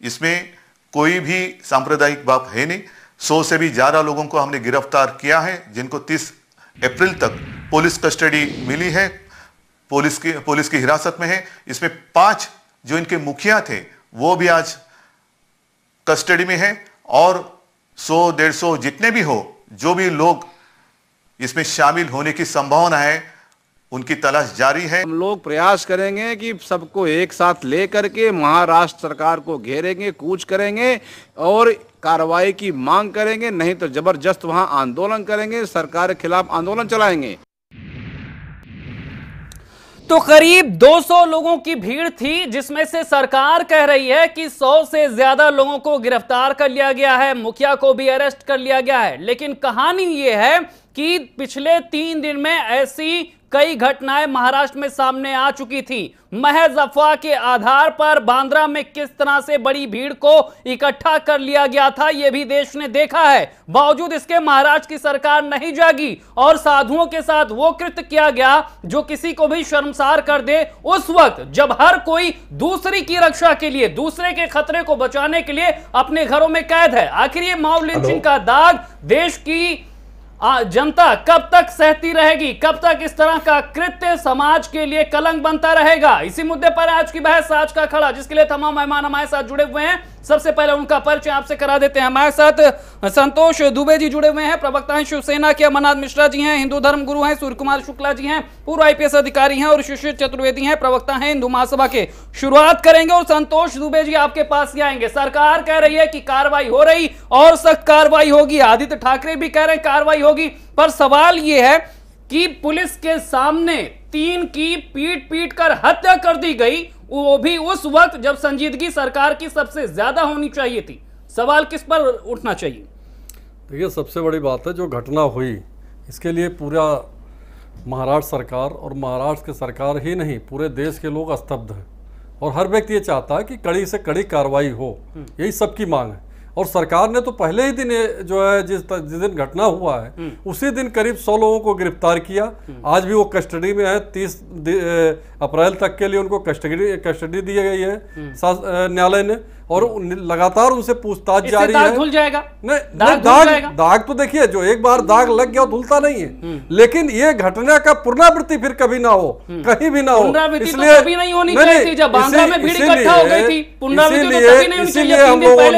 इसमें कोई भी सांप्रदायिक भाव है नहीं। 100 से भी ज्यादा लोगों को हमने गिरफ्तार किया है, जिनको 30 अप्रैल तक पुलिस कस्टडी मिली है, पुलिस की हिरासत में है। इसमें 5 जो इनके मुखिया थे वो भी आज कस्टडी में है, और 100-150 जितने भी हो, जो भी लोग इसमें शामिल होने की संभावना है, उनकी तलाश जारी है। हम लोग प्रयास करेंगे कि सबको एक साथ लेकर के महाराष्ट्र सरकार को घेरेंगे, कूच करेंगे और कार्रवाई की मांग करेंगे, नहीं तो जबरदस्त वहां आंदोलन करेंगे, सरकार के खिलाफ आंदोलन चलाएंगे। तो करीब 200 लोगों की भीड़ थी, जिसमें से सरकार कह रही है कि 100 से ज्यादा लोगों को गिरफ्तार कर लिया गया है, मुखिया को भी अरेस्ट कर लिया गया है। लेकिन कहानी यह है कि पिछले 3 दिन में ऐसी कई घटनाएं महाराष्ट्र में सामने आ चुकी थी। महज अफवाह के आधार पर बांद्रा में किस तरह से बड़ी भीड़ को इकट्ठा कर लिया गया था, यह भी देश ने देखा है। बावजूद इसके महाराष्ट्र की सरकार नहीं जागी और साधुओं के साथ वो कृत्य किया गया जो किसी को भी शर्मसार कर दे, उस वक्त जब हर कोई दूसरी की रक्षा के लिए, दूसरे के खतरे को बचाने के लिए अपने घरों में कैद है। आखिर ये मॉब लिंचिंग का दाग देश की जनता कब तक सहती रहेगी? कब तक इस तरह का कृत्य समाज के लिए कलंक बनता रहेगा? इसी मुद्दे पर आज की बहस आज का खड़ा, जिसके लिए तमाम मेहमान हमारे साथ जुड़े हुए हैं। सबसे पहले उनका परिचय आपसे करा देते हैं। हमारे साथ संतोष दुबे जी जुड़े हुए हैं, प्रवक्ता हैं शिवसेना के। अमरनाथ मिश्रा जी हैं, हिंदू धर्म गुरु हैं। सूर्य कुमार शुक्ला जी हैं, पूर्व IPS अधिकारी हैं। और शिशिर चतुर्वेदी हैं, प्रवक्ता हैं हिंदू महासभा के। शुरुआत करेंगे और संतोष दुबे जी आपके पास ही आएंगे। सरकार कह रही है कि कार्रवाई हो रही और सख्त कार्रवाई होगी, आदित्य ठाकरे भी कह रहे हैं कार्रवाई होगी, पर सवाल यह है कि पुलिस के सामने 3 की पीट कर हत्या कर दी गई, वो भी उस वक्त जब संजीदगी सरकार की सबसे ज्यादा होनी चाहिए थी। सवाल किस पर उठना चाहिए? देखिए, सबसे बड़ी बात है जो घटना हुई, इसके लिए पूरा महाराष्ट्र सरकार और महाराष्ट्र की सरकार ही नहीं, पूरे देश के लोग स्तब्ध हैं और हर व्यक्ति ये चाहता है कि कड़ी से कड़ी कार्रवाई हो, यही सबकी मांग है। और सरकार ने तो पहले ही दिन जो है जिस दिन घटना हुआ है उसी दिन करीब 100 लोगों को गिरफ्तार किया। आज भी वो कस्टडी में है, 30 अप्रैल तक के लिए उनको कस्टडी दी गई है न्यायालय ने, और लगातार उनसे पूछताछ जारी है। धुल जाएगा? नहीं, दाग तो देखिए, जो एक बार दाग लग गया धुलता नहीं है, लेकिन ये घटना का पुनरावृत्ति फिर कभी ना हो, कहीं भी ना हो। इसलिए कभी नहीं होनी चाहिए थी, जब बांद्रा में भीड़ इकट्ठा हो गई थी। इसीलिए हम लोगों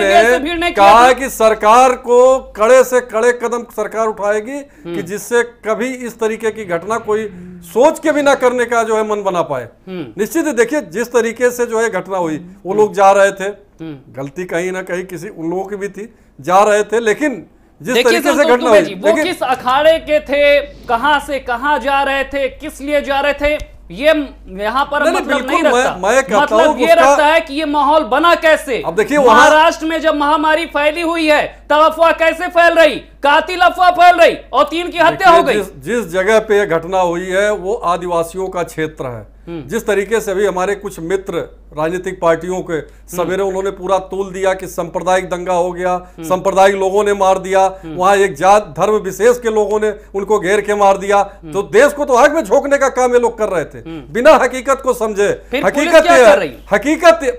ने कहा कि सरकार को कड़े से कड़े कदम सरकार उठाएगी कि जिससे कभी इस तरीके की घटना कोई सोच के भी ना करने का जो है मन बना पाए। निश्चित ही देखिए, जिस तरीके से जो है घटना हुई, वो लोग जा रहे थे, गलती कहीं ना कहीं किसी उन लोगों की भी थी, जा रहे थे, लेकिन जिस तरीके से घटना हुई, वो किस अखाड़े के थे, कहां से कहां जा रहे थे, किस लिए जा रहे थे, ये यहाँ पर मतलब नहीं रखता। मतलब ये रखता है कि ये माहौल बना कैसे। अब देखिए, महाराष्ट्र में जब महामारी फैली हुई है तब अफवाह कैसे फैल रही, कातिल अफवाह फैल रही और 3 की हत्या हो गई। जिस जगह पे घटना हुई है वो आदिवासियों का क्षेत्र है। जिस तरीके से अभी हमारे कुछ मित्र राजनीतिक पार्टियों के सवेरे उन्होंने पूरा तूल दिया कि सांप्रदायिक दंगा हो गया, सांप्रदायिक लोगों ने मार दिया, वहां एक जात धर्म विशेष के लोगों ने उनको घेर के मार दिया, तो देश को तो आग में झोंकने का काम ये लोग कर रहे थे बिना हकीकत को समझे। हकीकत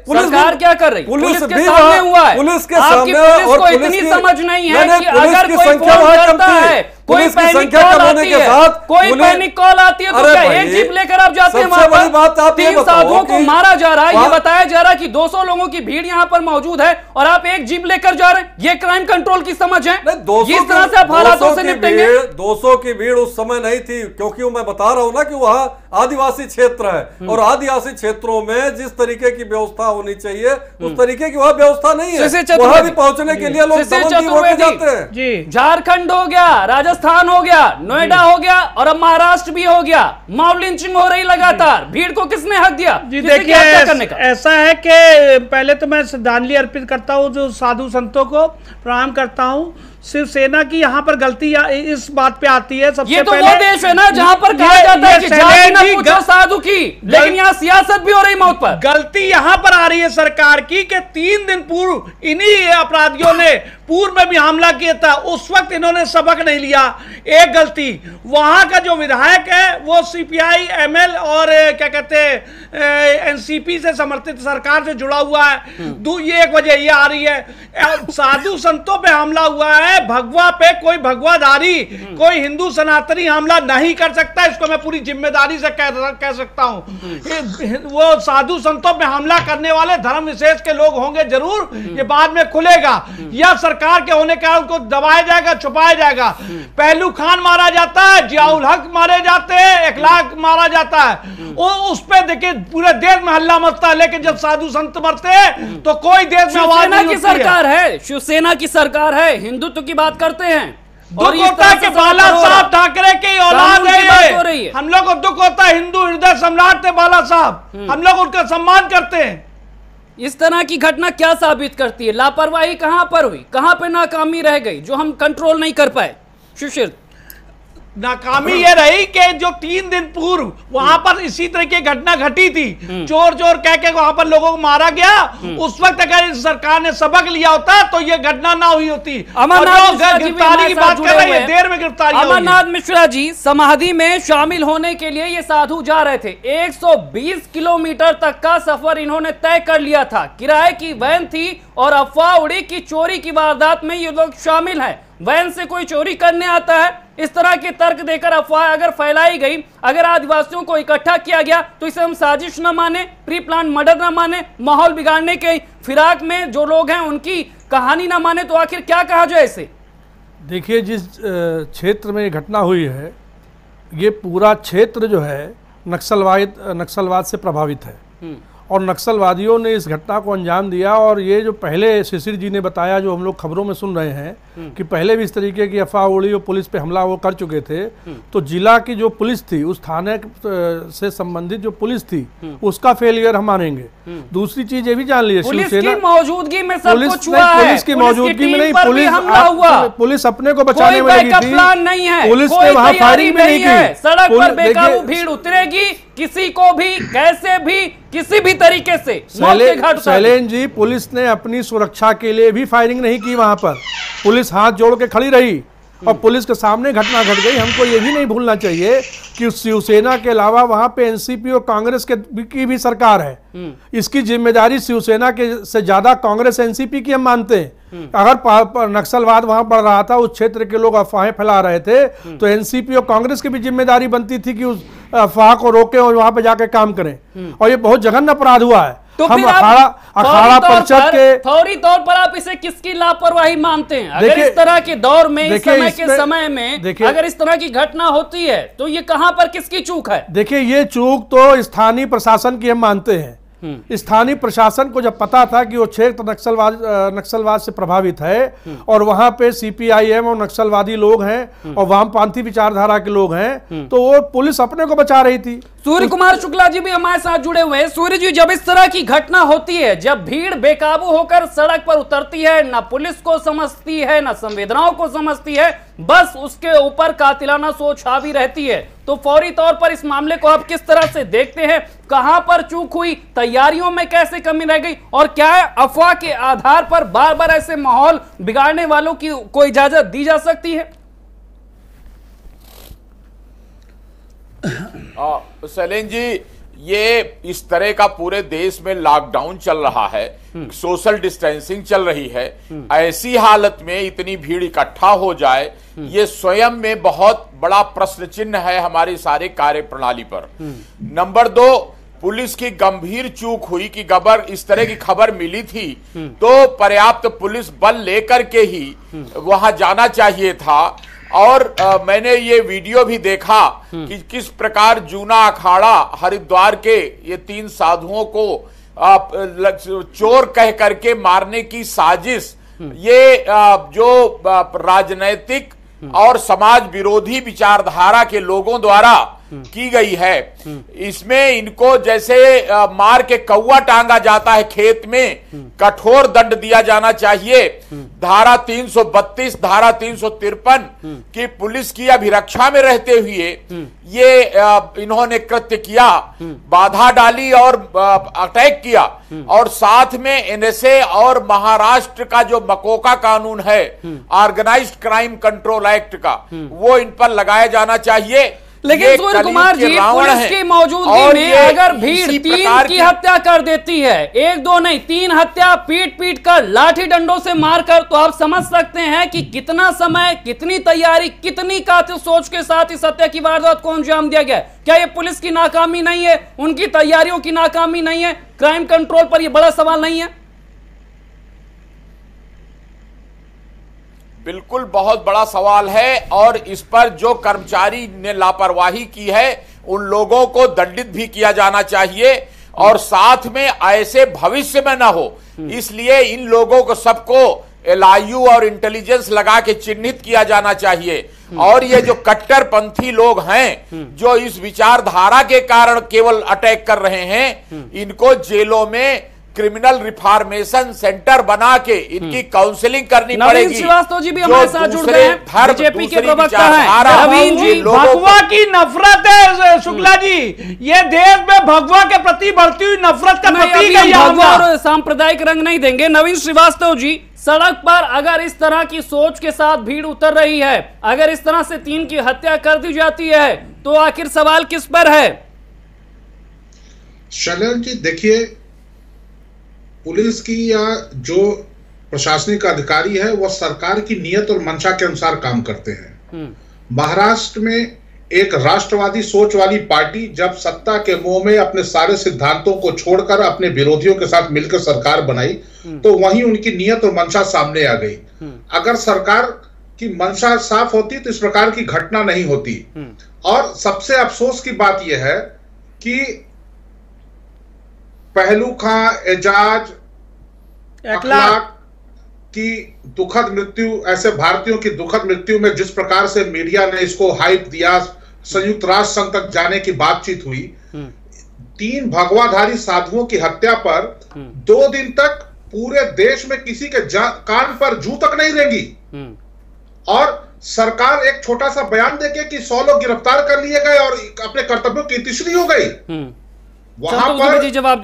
सरकार क्या कर रही? पुलिस के सामने हुआ है, पुलिस के सामने, और इतनी समझ नहीं है कि अगर की संख्या वहां कम थी, पुलिस की संख्या कम होने के साथ कोई पैनिक कॉल आती है तो क्या एक जीप लेकर आप जाते हैं? वहां बड़ी बात आप ये 3 साधुओं को मारा जा रहा है, ये बताया जा रहा है कि 200 लोगों की भीड़ यहां पर मौजूद है और आप एक जीप लेकर जा रहे हैं। ये क्राइम कंट्रोल की समझ है? इस तरह से आप हालातों से निपटेंगे? 200 की भीड़ उस समय नहीं थी, क्योंकि मैं बता रहा हूं ना कि वहां आदिवासी क्षेत्र है और आदिवासी क्षेत्रों में जिस तरीके की व्यवस्था होनी चाहिए उस तरीके की वहां व्यवस्था नहीं है। वहां भी पहुंचने के लिए लोग जाते हैं। झारखंड हो गया, राजस्थान हो गया, नोएडा हो गया और अब महाराष्ट्र भी हो गया, मॉब लिंचिंग हो रही लगातार। भीड़ को किसने हक दिया? जी देखिए, ऐसा है कि पहले तो मैं श्रद्धांजलि अर्पित करता हूं जो साधु संतों को, प्रणाम करता हूं। शिवसेना की यहाँ पर गलती इस बात पे आती है सबसे ये तो पहले। वो देश है ना जहां पर कहा जाता है कि जाति ना पूछो साधु की, लेकिन यहाँ सियासत भी हो रही मौत पर। गलती यहाँ पर आ रही है सरकार की कि 3 दिन पूर्व इन्हीं अपराधियों ने पूर्व में भी हमला किया था, उस वक्त इन्होंने सबक नहीं लिया। एक गलती, वहां का जो विधायक है वो सीपीआई एमएल और क्या कहते हैं एनसीपी से समर्थित सरकार से जुड़ा हुआ है। ये एक वजह ये आ रही है। साधु संतों पे हमला हुआ है, भगवा पे कोई भगवाधारी कोई हिंदू सनातनी हमला नहीं कर सकता, इसको मैं पूरी जिम्मेदारी से कह सकता हूं। वो साधु संतों पे हमला करने वाले धर्म विशेष के लोग होंगे जरूर, ये बाद में खुलेगा, या सरकार के होने के उनको दबाया जाएगा, छुपाया जाएगा। पहलू खान मारा जाता है, जियाउल हक मारे जाते हैं, इखलाक मारा जाता है, उस पे देखिए पूरे देश में हल्ला मचता है। लेकिन जब साधु संत मरते हैं तो कोई देश में आवाज नहीं उठती है। सरकार है, शिवसेना की सरकार है, हिंदुत्व की बात करते हैं। दुख होता है कि बाला साहब ठाकरे की औलाद है। हम लोग को दुख होता है, हिंदू हृदय सम्राट थे बाला साहब, हम लोग उनका सम्मान करते हैं। इस तरह की घटना क्या साबित करती है? लापरवाही कहां पर हुई, कहां पे नाकामी रह गई जो हम कंट्रोल नहीं कर पाए? शिशिर, नाकामी ये रही कि जो 3 दिन पूर्व वहां पर इसी तरह की घटना घटी थी, चोर चोर कह के वहां पर लोगों को मारा गया, उस वक्त अगर इस सरकार ने सबक लिया होता तो ये घटना ना हुई होती। गिरफ्तारी की बात कर रही है, देर में गिरफ्तारी। अमरनाथ मिश्रा जी समाधि में शामिल होने के लिए ये साधु जा रहे थे, 120 किलोमीटर तक का सफर इन्होंने तय कर लिया था, किराए की वैन थी और अफवाह उड़ी कि चोरी की वारदात में ये लोग शामिल हैं। वैन से कोई चोरी करने आता है? इस तरह के तर्क देकर अफवाह अगर फैलाई गई, अगर आदिवासियों को इकट्ठा किया गया तो इसे हम साजिश न माने, प्री प्लान मर्डर न माने, माहौल बिगाड़ने के फिराक में जो लोग हैं उनकी कहानी न माने, तो आखिर क्या कहा जाए इसे? देखिए, जिस क्षेत्र में ये घटना हुई है, ये पूरा क्षेत्र जो है नक्सलवाद से प्रभावित है और नक्सलवादियों ने इस घटना को अंजाम दिया। और ये जो पहले शिशिर जी ने बताया, जो हम लोग खबरों में सुन रहे हैं कि पहले भी इस तरीके की अफवाह उड़ी और पुलिस पे हमला वो कर चुके थे, तो जिला की जो पुलिस थी, उस थाने से संबंधित जो पुलिस थी, उसका फेलियर हम मानेंगे। दूसरी चीज ये भी जान लीजिए, शिवसेना की मौजूदगी में सब कुछ हुआ है, पुलिस की मौजूदगी में नहीं, पुलिस अपने को बचाने में लगी थी, नहीं है, पुलिस ने वहां फायरिंग भी नहीं की। सड़क पर बेकाबू भीड़ उतरेगी, किसी को भी कैसे भी किसी भी तरीके से शैलेंद्र जी, पुलिस ने अपनी सुरक्षा के लिए भी फायरिंग नहीं की। वहां पर पुलिस हाथ जोड़ के खड़ी रही और पुलिस के सामने घटना घट गई। हमको ये भी नहीं भूलना चाहिए कि शिवसेना के अलावा वहां पे एनसीपी और कांग्रेस की भी सरकार है। इसकी जिम्मेदारी शिवसेना के से ज्यादा कांग्रेस एनसीपी की हम मानते हैं। अगर नक्सलवाद वहां बढ़ रहा था, उस क्षेत्र के लोग अफवाहें फैला रहे थे, तो एनसीपी और कांग्रेस की भी जिम्मेदारी बनती थी कि उस अफवाह को रोके और वहां पे जाकर काम करें। और ये बहुत जघन्य अपराध हुआ है। तो हम अखाड़ा परिषद के फौरी तौर पर आप इसे किसकी लापरवाही मानते हैं? अगर इस तरह के दौर में, इस समय में अगर इस तरह की घटना होती है तो ये कहां पर किसकी चूक है? देखिए, ये चूक तो स्थानीय प्रशासन की हम मानते हैं। स्थानीय प्रशासन को जब पता था कि वो क्षेत्र नक्सलवाद से प्रभावित है और वहां पे सीपीआईएम और नक्सलवादी लोग हैं और वामपंथी विचारधारा के लोग हैं, तो वो पुलिस अपने को बचा रही थी। सूर्य कुमार शुक्ला जी भी हमारे साथ जुड़े हुए हैं। सूर्य जी, जब इस तरह की घटना होती है, जब भीड़ बेकाबू होकर सड़क पर उतरती है, ना पुलिस को समझती है, ना संवेदनाओं को समझती है, बस उसके ऊपर कातिलाना सोच हावी रहती है, तो फौरी तौर पर इस मामले को आप किस तरह से देखते हैं? कहां पर चूक हुई, तैयारियों में कैसे कमी रह गई, और क्या अफवाह के आधार पर बार बार ऐसे माहौल बिगाड़ने वालों की कोई इजाजत दी जा सकती है? शैलेंद्र जी, ये इस तरह का पूरे देश में लॉकडाउन चल रहा है, सोशल डिस्टेंसिंग चल रही है, ऐसी हालत में इतनी भीड़ इकट्ठा हो जाए, ये स्वयं में बहुत बड़ा प्रश्न चिन्ह है हमारी सारे कार्य प्रणाली पर। नंबर 2, पुलिस की गंभीर चूक हुई कि अगर इस तरह की खबर मिली थी तो पर्याप्त पुलिस बल लेकर के ही वहां जाना चाहिए था। और मैंने ये वीडियो भी देखा कि किस प्रकार जूना अखाड़ा हरिद्वार के ये 3 साधुओं को चोर कह करके मारने की साजिश, ये जो राजनैतिक और समाज विरोधी विचारधारा के लोगों द्वारा की गई है, इसमें इनको जैसे मार के कौवा टांगा जाता है खेत में, कठोर दंड दिया जाना चाहिए। धारा 332, धारा 353 की पुलिस की अभिरक्षा में रहते हुए ये इन्होंने कृत्य किया, बाधा डाली और अटैक किया, और साथ में एनएसए और महाराष्ट्र का जो मकोका कानून है, ऑर्गेनाइज्ड क्राइम कंट्रोल एक्ट का, वो इन पर लगाया जाना चाहिए। लेकिन सूर्य कुमार जी, पुलिस की मौजूदगी में अगर भीड़ 3 की हत्या कर देती है, 1 2 नहीं 3 हत्या पीट पीट कर लाठी डंडों से मारकर, तो आप समझ सकते हैं कि कितना समय, कितनी तैयारी, कितनी कातिल सोच के साथ इस हत्या की वारदात को अंजाम दिया गया। क्या ये पुलिस की नाकामी नहीं है, उनकी तैयारियों की नाकामी नहीं है, क्राइम कंट्रोल पर यह बड़ा सवाल नहीं है? बिल्कुल बहुत बड़ा सवाल है, और इस पर जो कर्मचारी ने लापरवाही की है उन लोगों को दंडित भी किया जाना चाहिए, और साथ में ऐसे भविष्य में ना हो, इसलिए इन लोगों को सबको LIU और इंटेलिजेंस लगा के चिन्हित किया जाना चाहिए। और ये जो कट्टरपंथी लोग हैं जो इस विचारधारा के कारण केवल अटैक कर रहे हैं, इनको जेलों में क्रिमिनल रिफॉर्मेशन सेंटर बना के इनकी काउंसलिंग करनी पड़ेगी। नवीन श्रीवास्तव जी भी हमारे साथ जुड़ रहे हैं, बीजेपी के प्रवक्ता हैं। नवीन जी, भगवा की नफरत है शुक्ला जी, ये देश में भगवा के प्रति बढ़ती हुई नफरत का प्रतीक है। भगवा और सांप्रदायिक रंग नहीं देंगे। नवीन श्रीवास्तव जी, सड़क पर अगर इस तरह की सोच के साथ भीड़ उतर रही है, अगर इस तरह से 3 की हत्या कर दी जाती है, तो आखिर सवाल किस पर है? शैलेंद्र जी देखिए, पुलिस की या जो प्रशासनिक अधिकारी है वह सरकार की नियत और मंशा के अनुसार काम करते हैं। महाराष्ट्र में एक राष्ट्रवादी सोच वाली पार्टी जब सत्ता के मोह में अपने सारे सिद्धांतों को छोड़कर अपने विरोधियों के साथ मिलकर सरकार बनाई, तो वहीं उनकी नियत और मंशा सामने आ गई। अगर सरकार की मंशा साफ होती तो इस प्रकार की घटना नहीं होती। और सबसे अफसोस की बात यह है कि पहलू खां, एजाज, अखलाक की दुखद मृत्यु, ऐसे भारतीयों की दुखद मृत्यु में जिस प्रकार से मीडिया ने इसको हाइप दिया, संयुक्त राष्ट्र संघ तक जाने की बातचीत हुई, 3 भगवाधारी साधुओं की हत्या पर 2 दिन तक पूरे देश में किसी के कान पर जू तक नहीं रेंगी, और सरकार एक छोटा सा बयान देके कि 100 लोग गिरफ्तार कर लिए गए और अपने कर्तव्यों की तीसरी हो गई। वहां पर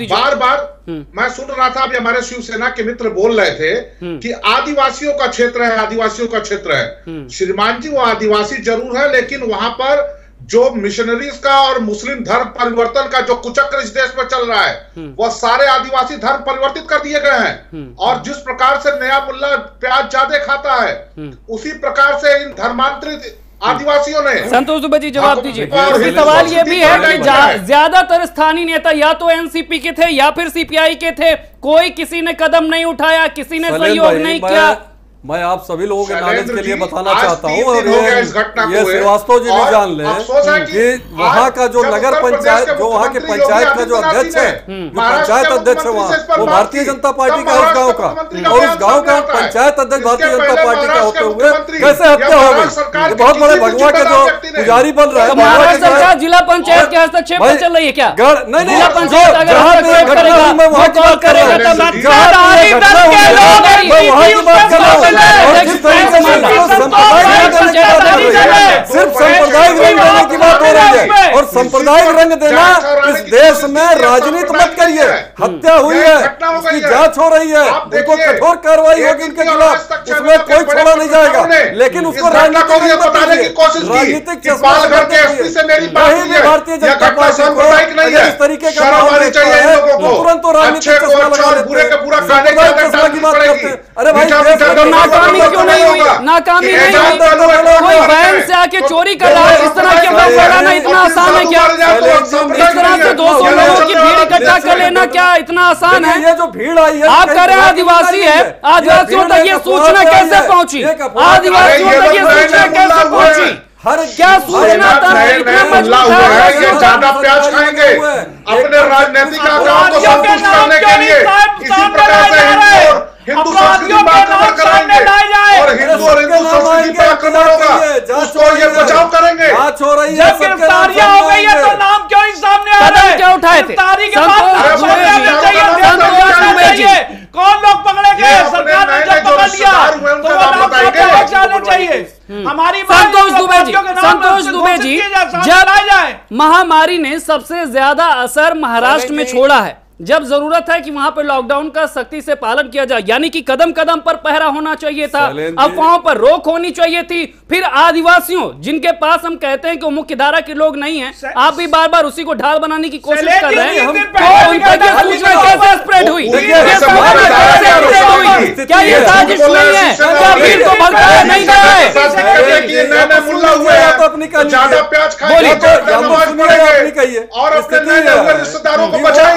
बार बार मैं सुन रहा था, अभी हमारे शिवसेना के मित्र बोल रहे थे कि आदिवासियों का क्षेत्र है, आदिवासियों का क्षेत्र है। श्रीमान जी, वो आदिवासी जरूर है, लेकिन वहां पर जो मिशनरीज का और मुस्लिम धर्म परिवर्तन का जो कुचक्र इस देश में चल रहा है, वह सारे आदिवासी धर्म परिवर्तित कर दिए गए हैं। और जिस प्रकार से नया मुल्ला प्याज ज्यादा खाता है, उसी प्रकार से इन धर्मांतरित आदिवासियों ने। संतोष दुबे जी जवाब दीजिए। सवाल ये भी है कि ज्यादातर स्थानीय नेता या तो एनसीपी के थे या फिर सीपीआई के थे, कोई किसी ने कदम नहीं उठाया, किसी ने सहयोग नहीं किया। मैं आप सभी लोगों के नॉलेज के लिए बताना चाहता हूँ, और ये श्रीवास्तव जी भी जान लें कि वहाँ का जो नगर पंचायत, जो वहाँ के पंचायत का जो अध्यक्ष है, जो पंचायत अध्यक्ष है वहाँ, वो भारतीय जनता पार्टी का इस गांव का, और उस गांव का पंचायत अध्यक्ष भारतीय जनता पार्टी का होते हुए कैसे हत्या हो गई? ये बहुत बड़े भगवा के जो पुजारी बन रहा है। महाराष्ट्र सरकार जिला पंचायत के हस्तक्षेप में चल रही है क्या? नहीं, जिला पंचायत अगर हस्तक्षेप करेगा, मैं वहाँ की बात कर रहा हूँ। सिर्फ सांप्रदायिक रंग देने की बात हो रही है, और सांप्रदायिक रंग देना इस देश में राजनीति मत करिए। हत्या हुई है, उसकी जांच हो रही है, उनको कठोर कार्रवाई होगी उनके खिलाफ, उसमें कोई छोड़ा नहीं जाएगा, लेकिन उसको राजनीतिक राजनीतिक चश्मा भारतीय जनता पार्टी को इस तरीके का माहौल तुरंत तो राजनीतिक चश्मा लगा लेते हैं। अरे भाई, नाकामी क्यों नहीं हुई? नाकामी नहीं हुई? कोई वैन से आके चोरी कर रहा है, इस तरह के अफवाह फैलाना इतना आसान है क्या? इस तरह से 200 लोगों की भीड़ इकट्ठा कर लेना क्या इतना आसान है? ये जो भीड़ आई है, आप कह रहे हैं आदिवासी है, आदिवासियों तक ये सूचना कैसे पहुंची? आदिवासियों तक ये सूचना कैसे पहुंची? क्या सूचना इतना मजबूत है? ज्यादा प्याज खाएंगे अपने राजनीतिक आग्रहों को संतुष्ट करने के लिए, इसी प्रकार से हिंदू संस्कृति पर आक्रमण कराएंगे और हिंदू और हिंदू संस्कृति पर आक्रमण होगा, उसको ये बचाव करेंगे। जब गिरफ्तारियां हो गई है गए थे। कौन लोग पकड़े गए? सरकार ने जब पकड़ लिया तो वो नाम जाने चाहिए। हमारी संतोष दुबे जी, जब महामारी ने सबसे ज्यादा असर महाराष्ट्र में छोड़ा है, जब जरूरत है कि वहां पर लॉकडाउन का सख्ती से पालन किया जाए, यानी कि कदम कदम पर पहरा होना चाहिए था, अफवाहों पर रोक होनी चाहिए थी, फिर आदिवासियों जिनके पास हम कहते हैं कि वो मुख्य धारा के लोग नहीं हैं, आप भी बार बार उसी को ढाल बनाने की कोशिश कर रहे हैं। कैसे स्प्रेड हुई? क्या ये साजिश नहीं है? क्या भीड़ को भड़काया नहीं गया है?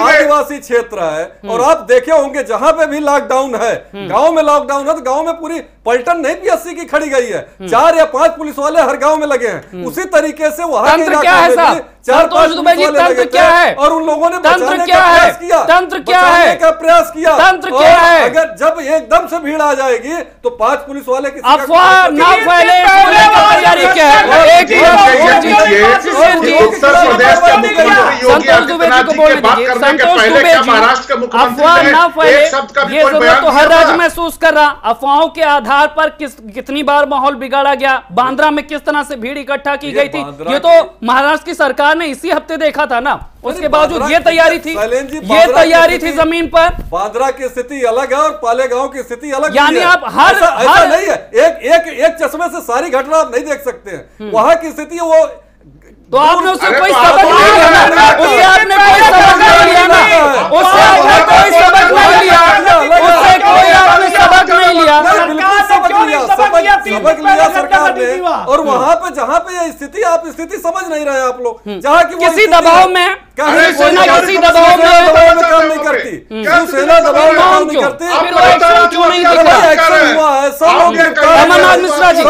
आदिवासी क्षेत्र है और आप देखे होंगे जहां पे भी लॉकडाउन है, गांव में लॉकडाउन है तो गांव में पूरी पलटन नहीं पीएससी की खड़ी गई है, 4 या 5 पुलिस वाले हर गांव में लगे हैं। उसी तरीके से वहां के इलाके में 4-5 पुलिस वाले लगे थे और उन लोगों ने बचाने का प्रयास किया, बचाने का प्रयास किया। तंत्र क्या है? अगर जब एकदम से भीड़ आ जाएगी तो 5 पुलिस वाले की अफवाह ना फैले, तैयारी क्या है? उत्तर प्रदेश के मुख्यमंत्री योगी आदित्यनाथ जी के बात करने के पहले क्या महाराष्ट्र के मुख्यमंत्री ने एक शब्द का भी कोई बयान तो हर राज्य महसूस कर रहा, अफवाहों के आधार पर कितनी बार माहौल बिगाड़ा गया, बांद्रा में किस तरह से भीड़ इकट्ठा की गई थी, ये तो महाराष्ट्र की सरकार ने इसी हफ्ते देखा था ना। उसके बावजूद ये तैयारी थी, ये तैयारी थी जमीन पर। बांद्रा की स्थिति अलग है और पालेगांव की स्थिति अलग, यानी आप हर ऐसा नहीं है, एक चश्मे से सारी घटना आप नहीं देख सकते हैं। वहां की स्थिति वो तो आपने उससे कोई सबक नहीं लिया ना, उससे आपने कोई सबक नहीं लिया ना, उससे आपने कोई सबक नहीं लिया, उससे कोई आपने सबक नहीं लिया। सबक लिया सरकार ने। और वहां पे जहां पे ये स्थिति, आप स्थिति समझ नहीं रहे आप लोग, जहां की किसी दबाव में सेना किसी दबाव में काम नहीं करती, सेना दबाव में काम नहीं करती, क्यों नहीं दिख रहा? अमरनाथ मिश्रा जी,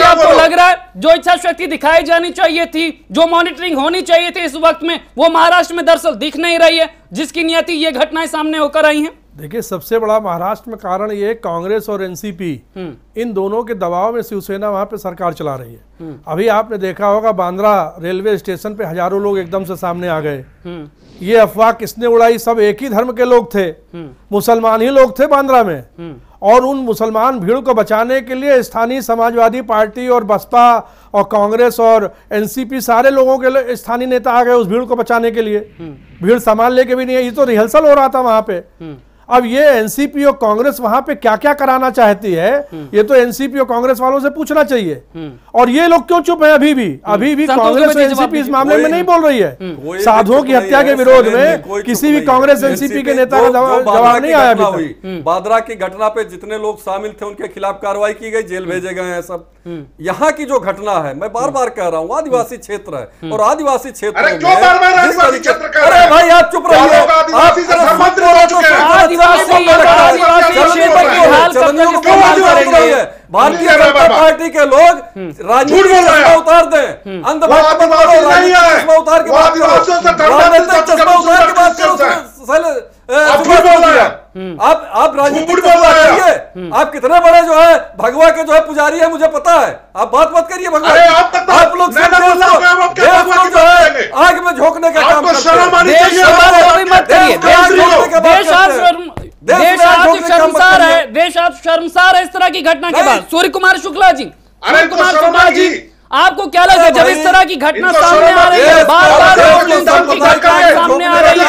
आपको लग रहा है जो इच्छा शक्ति दिखाई जानी चाहिए थी, जो मॉनिटरिंग होनी चाहिए थी इस वक्त में, वो महाराष्ट्र में दरअसल दिख नहीं रही है, जिसकी नियति ये घटनाएं सामने होकर आई हैं? देखिए, सबसे बड़ा महाराष्ट्र में कारण ये कांग्रेस और एनसीपी इन दोनों के दबाव में शिवसेना वहां पे सरकार चला रही है। अभी आपने देखा होगा बांद्रा रेलवे स्टेशन पे हजारों लोग एकदम से सामने आ गए। ये अफवाह किसने उड़ाई? सब एक ही धर्म के लोग थे, मुसलमान ही लोग थे बांद्रा में, और उन मुसलमान भीड़ को बचाने के लिए स्थानीय समाजवादी पार्टी और बसपा और कांग्रेस और एनसीपी सारे लोगों के स्थानीय नेता आ गए उस भीड़ को बचाने के लिए। भीड़ सामान लेके भी नहीं है, ये तो रिहर्सल हो रहा था वहां पे। अब ये एनसीपी और कांग्रेस वहां पे क्या क्या कराना चाहती है, ये तो एनसीपी और कांग्रेस वालों से पूछना चाहिए। और ये लोग क्यों चुप है? अभी भी कांग्रेस और एनसीपी इस मामले में नहीं बोल रही है। साधुओं की हत्या के विरोध में किसी भी कांग्रेस एनसीपी के नेता का जवाब नहीं आया अभी तक। बांद्रा की घटना पे जितने लोग शामिल थे उनके खिलाफ कार्रवाई की गई, जेल भेजे गए हैं सब। यहाँ की जो घटना है, मैं बार बार कह रहा हूँ, आदिवासी क्षेत्र है और आदिवासी क्षेत्र में अरे भाई आप चुप रहिए, भारतीय जनता पार्टी के लोग राजनीतिक चश्मा उतार दें, अंधभक्त उतार के बात आप राजनीतिक आप कितने बड़े जो है भगवा के जो है पुजारी है मुझे पता है, आप बात मत करिए भगवा। आप लोग जो है आग में झोंकने का काम करते हैं। देश आज शर्मसार है इस तरह की घटना के बाद। सूर्य कुमार शुक्ला जी, आपको क्या लगता है जब इस तरह की घटना सामने आ रही है, बार-बार सामने आ रही है,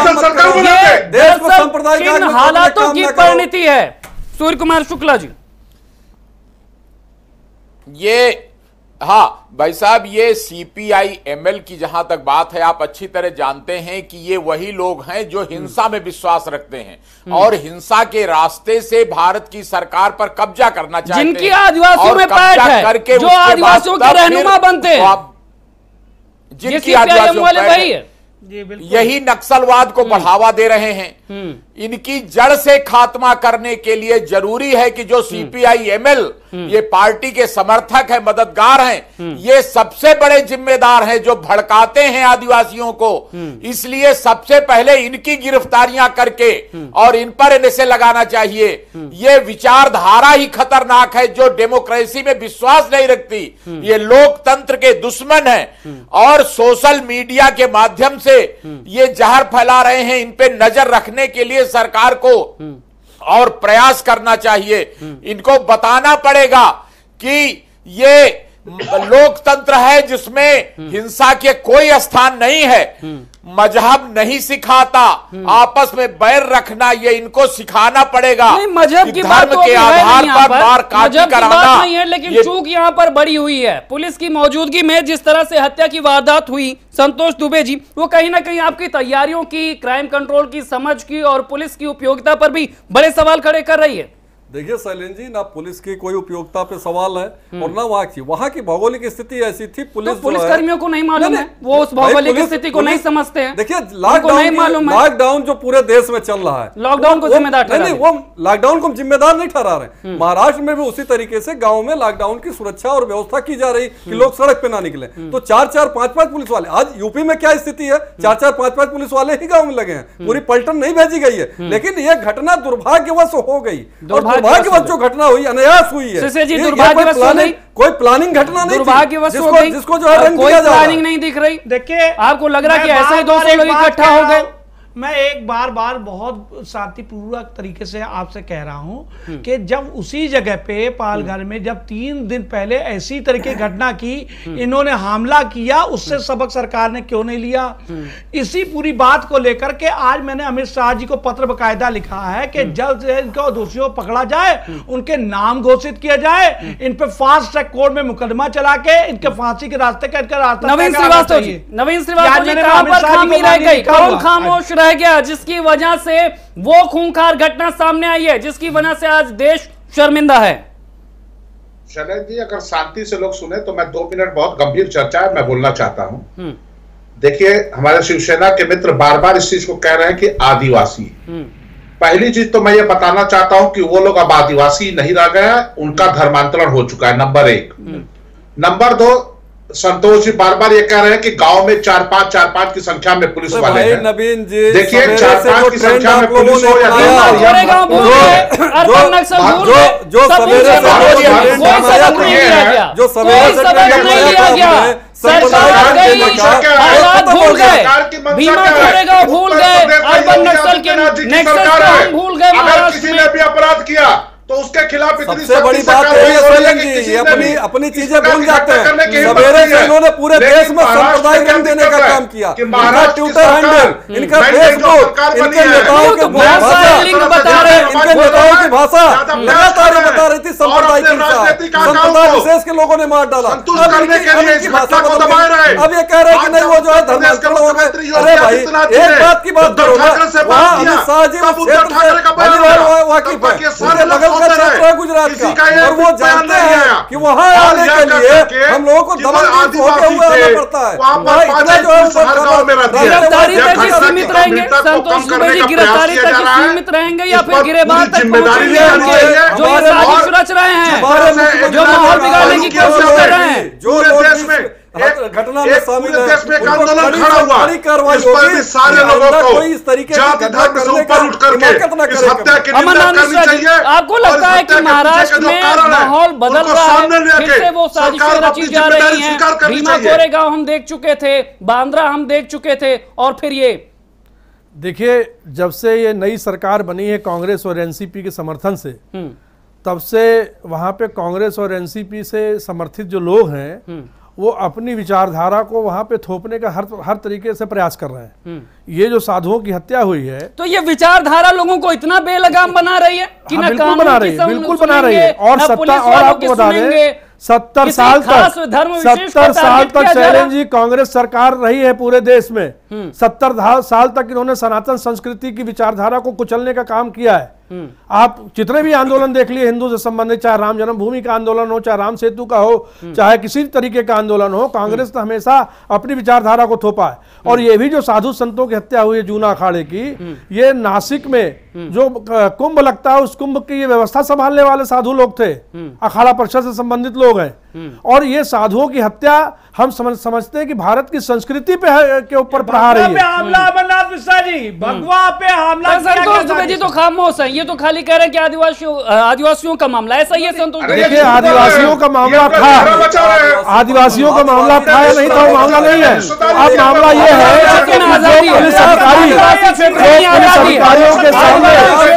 इन हालातों की परिणति है? सूर्य कुमार शुक्ला जी, ये हाँ भाई साहब, ये सीपीआई एमएल की जहां तक बात है, आप अच्छी तरह जानते हैं कि ये वही लोग हैं जो हिंसा में विश्वास रखते हैं और हिंसा के रास्ते से भारत की सरकार पर कब्जा करना चाहते हैं, जिनकी आदिवासियों में पैठ है, जो आदिवासियों के रहनुमा बनते हैं, जिनकी आदिवासियों में पैठ है, यही नक्सलवाद को बढ़ावा दे रहे हैं। इनकी जड़ से खात्मा करने के लिए जरूरी है कि जो सीपीआई एमएल ये पार्टी के समर्थक है, मददगार हैं, ये सबसे बड़े जिम्मेदार हैं जो भड़काते हैं आदिवासियों को। इसलिए सबसे पहले इनकी गिरफ्तारियां करके और इन पर एनएसए लगाना चाहिए। ये विचारधारा ही खतरनाक है जो डेमोक्रेसी में विश्वास नहीं रखती। ये लोकतंत्र के दुश्मन है और सोशल मीडिया के माध्यम से ये जहर फैला रहे हैं। इन पे नजर रखने के लिए सरकार को और प्रयास करना चाहिए। इनको बताना पड़ेगा कि ये लोकतंत्र है जिसमें हिंसा के कोई स्थान नहीं है। मजहब नहीं सिखाता आपस में बैर रखना, ये इनको सिखाना पड़ेगा। नहीं, मजहब की बात धर्म के आधार पर मार काटी कराना नहीं है, लेकिन चूक यहाँ पर बड़ी हुई है। पुलिस की मौजूदगी में जिस तरह से हत्या की वारदात हुई संतोष दुबे जी, वो कहीं ना कहीं आपकी तैयारियों की, क्राइम कंट्रोल की समझ की और पुलिस की उपयोगिता पर भी बड़े सवाल खड़े कर रही है। देखिए शैलेंद्र जी, ना पुलिस की कोई उपयोगिता पे सवाल है और ना वहाँ की भौगोलिक स्थिति ऐसी थी। पुलिस कर्मियों को नहीं मालूम है, वो उस भौगोलिक स्थिति को नहीं समझते हैं। देखिए लॉकडाउन जो पूरे देश में चल रहा है, लॉकडाउन को जिम्मेदार नहीं, वो लॉकडाउन को जिम्मेदार नहीं ठहरा रहे। महाराष्ट्र में भी उसी तरीके से गाँव में लॉकडाउन की सुरक्षा और व्यवस्था की जा रही कि लोग सड़क पे ना निकले। तो 4-4, 5-5 पुलिस वाले, आज यूपी में क्या स्थिति है, 4-4, 5-5 पुलिस वाले ही गाँव में लगे हैं, पूरी पलटन नहीं भेजी गई है। लेकिन यह घटना दुर्भाग्यवश हो गई, दुर्भाग्यवश जो घटना हुई, अनायास हुई है। जी, दुर्भाग्यवश कोई प्लानिंग घटना नहीं, दुर्भाग्यवश हो गई, जिसको जो है रंग दिया जा रहा है। प्लानिंग नहीं दिख रही। देखिए, आपको लग रहा है कि ऐसे ही 200 लोग इकट्ठा हो गए। मैं एक बार बहुत शांतिपूर्वक तरीके से आपसे कह रहा हूं कि जब उसी जगह पे पालघर में जब 3 दिन पहले ऐसी तरह की घटना की, इन्होंने हमला किया, उससे सबक सरकार ने क्यों नहीं लिया? इसी पूरी बात को लेकर के आज मैंने अमित शाह जी को पत्र बकायदा लिखा है कि जल्द से इनको दोषियों पकड़ा जाए, उनके नाम घोषित किया जाए, इन पे फास्ट ट्रैक कोर्ट में मुकदमा चला के इनके फांसी के रास्ते का इनका रास्ता। नवीन श्रीवास्तव जी कहां पर खामी रह गई? कौन खामोश रह गया जिसकी वजह से वो खूंखार घटना सामने आई है, जिसकी वजह से आज देश शर्मिंदा है? शैलेंद्र जी, अगर शांति से लोग सुने तो मैं 2 मिनट, बहुत गंभीर चर्चा है, मैं बोलना चाहता हूं। देखिए, हमारे शिवसेना के मित्र बार बार इस चीज को कह रहे हैं कि आदिवासी। पहली चीज तो मैं ये बताना चाहता हूं कि वो लोग अब आदिवासी नहीं रह गए, उनका धर्मांतरण हो चुका है, नंबर 1। नंबर 2, संतोष जी बार बार ये कह रहे हैं कि गांव में 4-5 की संख्या में पुलिस वाले हैं। नवीन जी, देखिए, 4-5 की संख्या में पुलिस हो या अगर किसी ने भी अपराध किया तो उसके खिलाफ इतनी बड़ी बात है, अपनी चीजें भूल जाते हैं। सवेरे से इन्होंने पूरे देश में सांप्रदायिक रंग देने का काम किया। इनका ट्विटर हैंडल, इनका फेसबुक, इनके नेताओं की भाषा लगातार बता रही थी सांप्रदायिक हिंसा, संप्रदाय विशेष के लोगों ने मार डाला। अब ये कह रहे हैं कि नहीं, वो जो है धर्मांतरण हो गए। अरे भाई, एक बात की बात करो, वहाँ अमित शाह जी वाकिफ है, गुजरात का, और वो जानते हैं कि वहां आने के लिए हम लोगों को हुए पड़ता है। गिरफ्तारी तक ही सीमित रहेंगे संतोष दुबे जी, गिरफ्तारी तक ही सीमित रहेंगे या फिर गिरेबान तक पहुंचेंगे जो ये साजिश रच रहे हैं, जो माहौल बिगाड़ने की कोशिश कर रहे हैं, जो देश में घटना में शामिल है, देश में एक आंदोलन खड़ा हुआ, इस पर भी सारे लोगों को इस तरीके जाति धर्म से ऊपर उठ करके इस हत्या की निंदा करनी चाहिए। आपको लगता है कि महाराष्ट्र में माहौल बदल रहा है, फिर से वो साजिशें रची जा रही हैं? भीमा कोरेगांव हम देख चुके थे, बांद्रा हम देख चुके थे, और फिर ये देखिए, जब से ये नई सरकार बनी है कांग्रेस और एनसीपी के समर्थन से, तब से वहां पे कांग्रेस और एनसीपी से समर्थित जो लोग हैं वो अपनी विचारधारा को वहां पे थोपने का हर तरीके से प्रयास कर रहे हैं। ये जो साधुओं की हत्या हुई है, तो ये विचारधारा लोगों को इतना बेलगाम बना रही है कि हाँ, बिल्कुल बना रही है, बिल्कुल बना रही है। और सत्ता, और आपको बता दें 70 साल तक शैलेंद्र जी कांग्रेस सरकार रही है पूरे देश में। 70 साल तक इन्होंने सनातन संस्कृति की विचारधारा को कुचलने का काम किया है। आप जितने भी आंदोलन देख लिए हिंदू से संबंधित, चाहे राम जन्मभूमि का आंदोलन हो, चाहे राम सेतु का हो, चाहे किसी तरीके का आंदोलन हो, कांग्रेस ने हमेशा अपनी विचारधारा को थोपा है। और ये भी जो साधु संतों की हत्या हुई है जूना अखाड़े की, ये नासिक में जो कुंभ लगता है उस कुंभ की ये व्यवस्था संभालने वाले साधु लोग थे, अखाड़ा परिषद से संबंधित लोग हैं। और ये साधुओं की हत्या हम समझते हैं कि भारत की संस्कृति के ऊपर प्रहार है। हमला अमरनाथ मिश्रा जी, भगवा पे हमला। संतोष दुबे जी तो खामोश है, ये तो खाली कह रहे हैं कि आदिवासियों का मामला ऐसा ही है। संतोष दुबे देखिए, आदिवासियों का मामला था, आदिवासियों का मामला था या नहीं था, वो मामला नहीं है। अब मामला ये है कि पुलिस अधिकारियों के सामने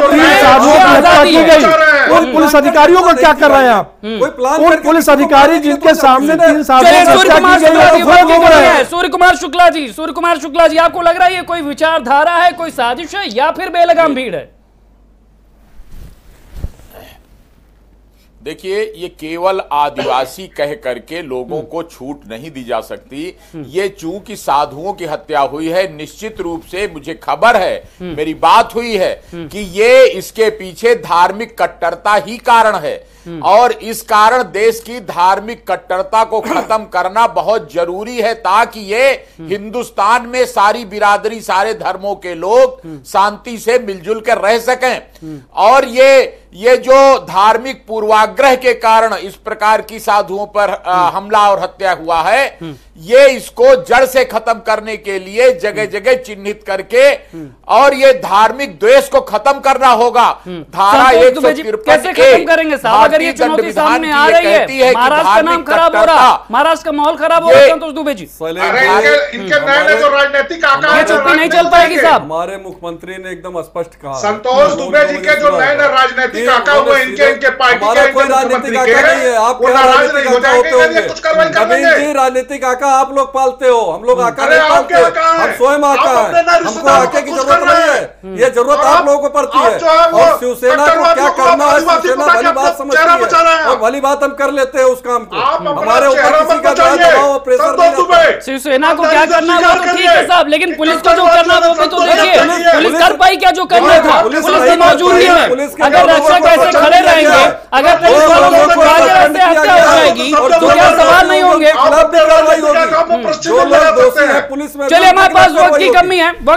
3 साधुओं की हत्या की गई। उन पुलिस अधिकारियों को क्या कर रहे हैं आप? उन पुलिस अधिकारी जिनके सामने 3 साधुओं की हत्या की गई। सूर्य कुमार शुक्ला जी, आपको लग रहा है ये कोई विचारधारा है, कोई साजिश है, या फिर बेलगाम भीड़ है? देखिए, ये केवल आदिवासी कह करके लोगों को छूट नहीं दी जा सकती। ये चूंकि साधुओं की हत्या हुई है, निश्चित रूप से मुझे खबर है, मेरी बात हुई है कि ये इसके पीछे धार्मिक कट्टरता ही कारण है। और इस कारण देश की धार्मिक कट्टरता को खत्म करना बहुत जरूरी है, ताकि ये हिंदुस्तान में सारी बिरादरी, सारे धर्मों के लोग शांति से मिलजुल कर रह सकें। और ये जो धार्मिक पूर्वाग्रह के कारण इस प्रकार की साधुओं पर हमला और हत्या हुआ है, ये इसको जड़ से खत्म करने के लिए जगह जगह चिन्हित करके और ये धार्मिक द्वेष को खत्म करना होगा। धारा 153 कैसे खत्म करेंगे साहब? अगर ये चुनौती सामने आ रही है, महाराष्ट्र का नाम खराब हो रहा, महाराष्ट्र का माहौल खराब हो रहा है। संतोष दुबे जी, इनके नए जो राजनीतिक आकार ये चुप्पी नहीं चल पाएगी साहब। हमारे मुख्यमंत्री ने एकदम स्पष्ट कहा, संतोष दुबे जी के जो नए राजनीतिक आकार हुए, इनके पार्टी के कोई राजनीतिक आका नहीं है। आप राजनीतिक आका होते होंगे, नवीन जी राजनीतिक आका आप लोग पालते हो, हम लोग आका नहीं पालते, हम स्वयं आका है। हमको आके की जरूरत नहीं है, ये जरूरत आप लोगों को पड़ती है। और शिवसेना को क्या करना है, शिवसेना भली बात समझती है और भली बात हम कर लेते हैं उस काम को। हमारे ऊपर किसी का दबाव प्रेशर नहीं। शिवसेना को क्या करना है तो ठीक है साहब, लेकिन पुलिस को जो करना है वो भी तो देखिए। पुलिस कर पाई क्या जो करना था? पुलिस की मौजूदगी में अगर रक्षक ऐसे खड़े रहेंगे, अगर पुलिस वालों को हत्या हो जाएगी तो क्या सवाल नहीं होंगे? चलिए, हमारे पास वक्त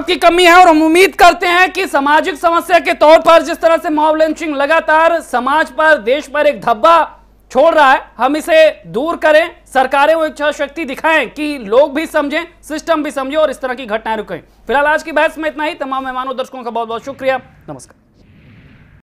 की कमी है और हम उम्मीद करते हैं कि सामाजिक समस्या के तौर पर जिस तरह से मॉब लिंचिंग लगातार समाज पर, देश पर एक धब्बा छोड़ रहा है, हम इसे दूर करें। सरकारें वो इच्छा शक्ति दिखाएं कि लोग भी समझें, सिस्टम भी समझे और इस तरह की घटनाएं रुकें। फिलहाल आज की बहस में इतना ही। तमाम मेहमानों, दर्शकों का बहुत बहुत शुक्रिया। नमस्कार।